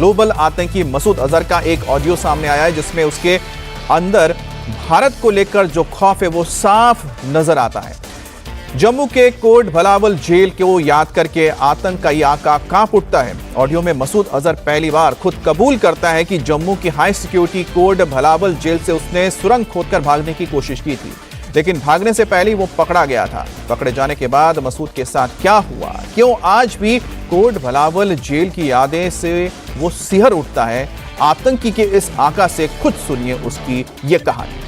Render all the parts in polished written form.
Global आतंकी मसूद अजहर का एक ऑडियो सामने आया है जिसमें उसके अंदर भारत को लेकर जो खौफ है वो साफ नजर आता है। जम्मू के कोट भलावल जेल को याद करके आतंक का ये आका कांप उठता है। ऑडियो में मसूद अजहर पहली बार खुद कबूल करता है कि जम्मू की high security coat Bhalwal jail से उसने सुरंग खोदकर भागने की कोशिश की थी, लेकिन भागने से पहले वो पकड़ा गया था। पकड़े जाने के बाद मसूद के साथ क्या हुआ, क्यों आज भी कोट भलावल जेल की यादें से वो सिहर उठता है, आतंकी के इस आका से खुद सुनिए उसकी ये कहानी।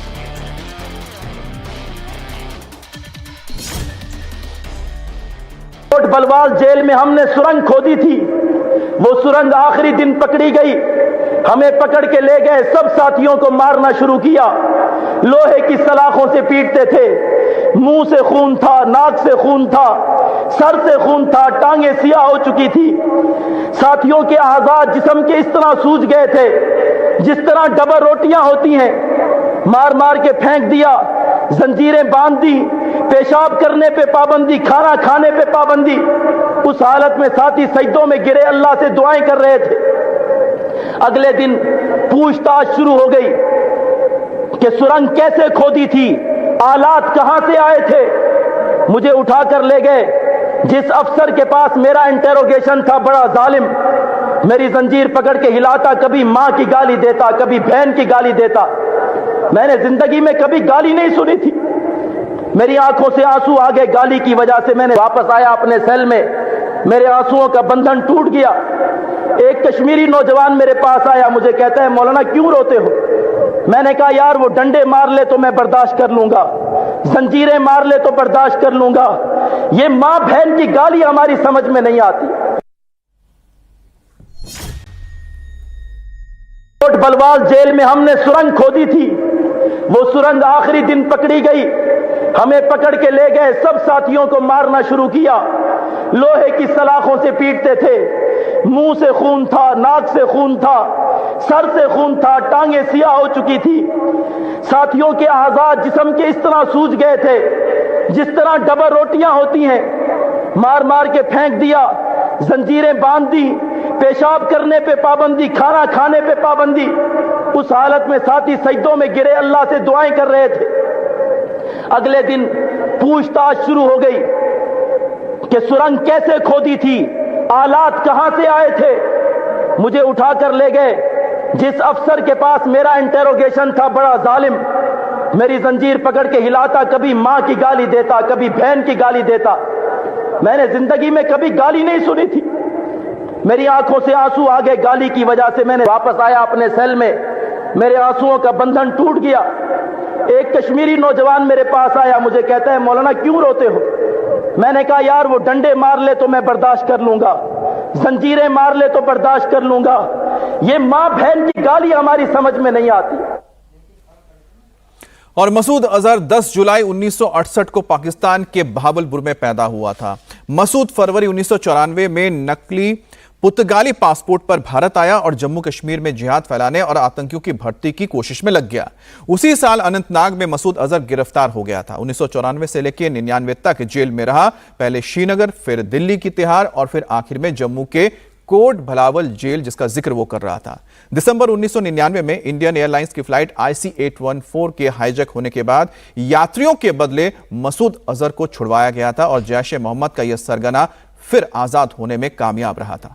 कोट भलावल जेल में हमने सुरंग खोदी थी। वो सुरंग आखिरी दिन पकड़ी गई। हमें पकड़ के ले गए, सब साथियों को मारना शुरू किया। लोहे की सलाखों से पीटते थे। मुंह से खून था, नाक से खून था, सर से खून था, टांगे सियाह हो चुकी थी। साथियों के आजाद जिस्म के इस तरह सूज गए थे जिस तरह डबल रोटियां होती हैं। मार मार के फेंक दिया, जंजीरें बांध दी, पेशाब करने पे पाबंदी, खाना खाने पे पाबंदी। उस हालत में साथी सजदों में गिरे, अल्लाह से दुआएं कर रहे थे। अगले दिन पूछताछ शुरू हो गई कि सुरंग कैसे खोदी थी, आलात कहां से आए थे। मुझे उठाकर ले गए। जिस अफसर के पास मेरा इंटेरोगेशन था, बड़ा जालिम, मेरी जंजीर पकड़ के हिलाता, कभी मां की गाली देता, कभी बहन की गाली देता। मैंने जिंदगी में कभी गाली नहीं सुनी थी। मेरी आंखों से आंसू आ गए गाली की वजह से। मैंने वापस आया अपने सेल में, मेरे आंसुओं का बंधन टूट गया। एक कश्मीरी नौजवान मेरे पास आया, मुझे कहता है मौलाना क्यों रोते हो। मैंने कहा यार वो डंडे मार ले तो मैं बर्दाश्त कर लूंगा, जंजीरें मार ले तो बर्दाश्त कर लूंगा, ये मां बहन की गाली हमारी समझ में नहीं आती। कोट भलावल जेल में हमने सुरंग खोदी थी। वो सुरंग आखिरी दिन पकड़ी गई। हमें पकड़ के ले गए, सब साथियों को मारना शुरू किया। लोहे की सलाखों से पीटते थे। मुंह से खून था, नाक से खून था, सर से खून था, टांगे सियाह हो चुकी थी। साथियों के आजाद जिस्म के इस तरह सूज गए थे जिस तरह डबल रोटियां होती हैं। मार मार के फेंक दिया, जंजीरें बांध दी, पेशाब करने पे पाबंदी, खाना खाने पे पाबंदी। उस हालत में साथी सजदों में गिरे, अल्लाह से दुआएं कर रहे थे। अगले दिन पूछताछ शुरू हो गई कि सुरंग कैसे खोदी थी, आलात कहां से आए थे। मुझे उठाकर ले गए। जिस अफसर के पास मेरा इंटेरोगेशन था, बड़ा जालिम, मेरी जंजीर पकड़ के हिलाता, कभी मां की गाली देता, कभी बहन की गाली देता। मैंने जिंदगी में कभी गाली नहीं सुनी थी। मेरी आंखों से आंसू आ गए गाली की वजह से। मैंने वापस आया अपने सेल में, मेरे आंसुओं का बंधन टूट गया। एक कश्मीरी नौजवान मेरे पास आया, मुझे कहता है मौलाना क्यों रोते हो। मैंने कहा यार वो डंडे मार ले तो मैं बर्दाश्त कर लूंगा, जंजीरें मार ले तो बर्दाश्त कर लूंगा, ये मां बहन की गाली हमारी समझ में नहीं आती। और मसूद अजहर 10 जुलाई 1968 को पाकिस्तान के बहावलपुर में पैदा हुआ था। मसूद फरवरी 1994 में नकली पुर्तगाली पासपोर्ट पर भारत आया और जम्मू कश्मीर में जिहाद फैलाने और आतंकियों की भर्ती की कोशिश में लग गया। उसी साल अनंतनाग में मसूद अजहर गिरफ्तार हो गया था। 1994 से लेकर 99 तक जेल में रहा। पहले श्रीनगर, फिर दिल्ली की तिहाड़ और फिर आखिर में जम्मू के कोट भलावल जेल, जिसका जिक्र वो कर रहा था। दिसंबर 1999 में इंडियन एयरलाइंस की फ्लाइट IC-814 के हाईजैक होने के बाद यात्रियों के बदले मसूद अजहर को छुड़वाया गया था और जैश ए मोहम्मद का यह सरगना फिर आजाद होने में कामयाब रहा था।